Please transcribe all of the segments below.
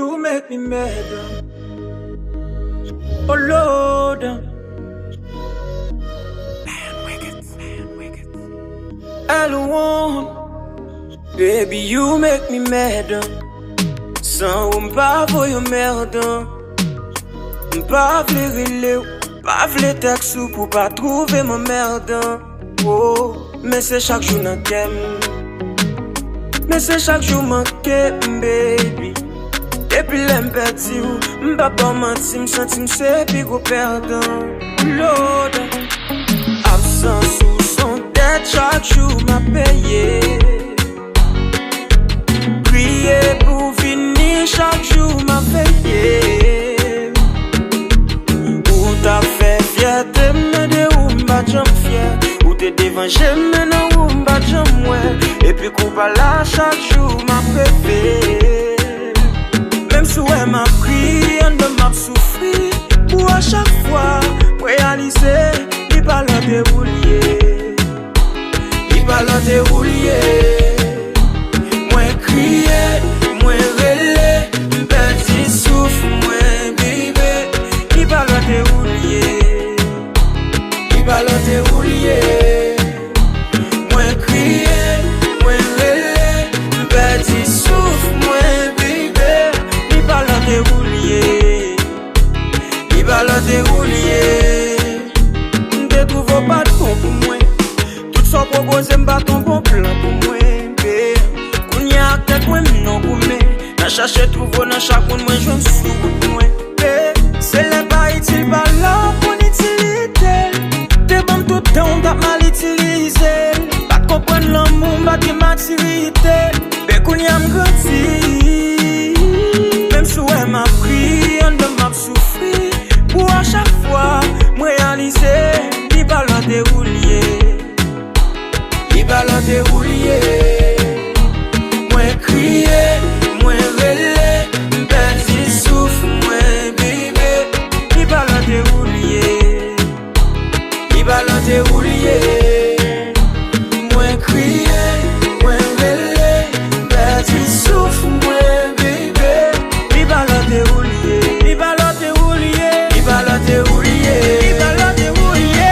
you make me mad. Oh Lord, alone. Baby, you make me mad. Sans ou m'pas voyou merde. M'pas vle rile ou, pas vle texte pour pas trouver mon merde. Oh, mais c'est chaque jour nan kem. Mais c'est chaque jour manqué, baby. Depuis l'empati ou, m'pas pas menti, m'senti m'se pi go perdant. Lord, absence ou son tête, chaque jour m'a payé. Prier pour finir, chaque jour m'a payé. Ou t'as fait fierté, me de ou m'ba jam fier. Ou t'es devant j'aime, non ou m'ba jam ouais. Et puis coup pas là, chaque jour m'a préféré. Même si ouais m'a pris, on de m'a souffri. Pour à chaque fois, réaliser, il parle de roulier. Il parle de roulier. Moi crier, moi relais, petit souffle, moi bébé. Il parle de roulier. Il parle de roulier. Moi crier, moi relais, petit souffle, moi bébé. Il parle de roulier. Il parle de roulier. Ne trouve pas de bon pour moi. Tout ça propose m'bat ton bon plan pour moi. Kounya tête moi non pour moi. N'a cherché trouver dans chaque monde moi je me sous pour moi. C'est le pas utile pas là pour l'utilité. T'es bon tout temps d'ap mal utilisé. Pas comprendre l'amour pas de maturité. Mais kounya m'grandi. Même si ouais m'a pris, on de m'a souffri. Pour à chaque fois, moi réaliser, il parle de roulier. Il parle de roulier. Moi crier, moi relais, petit souffle, moi bébé. Il parle de roulier. Il parle de roulier. Moi crier, moi relais, petit souffle, moi bébé. Il parle de roulier. Il parle de roulier. Il parle de roulier. Il parle de roulier.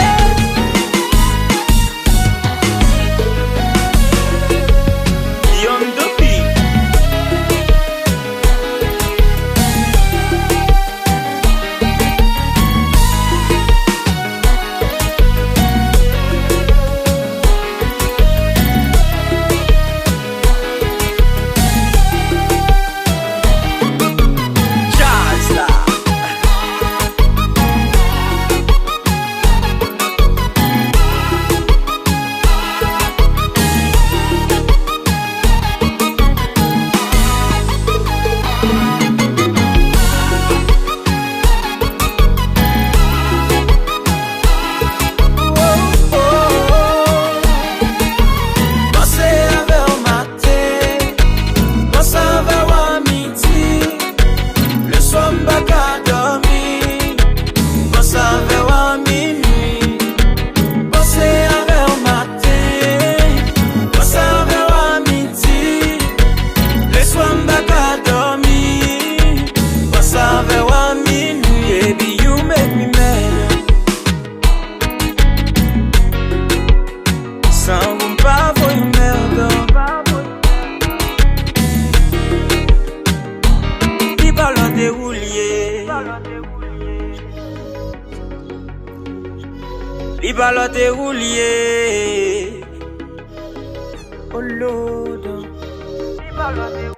Il parle de roulier. Oh Lord. Il parle de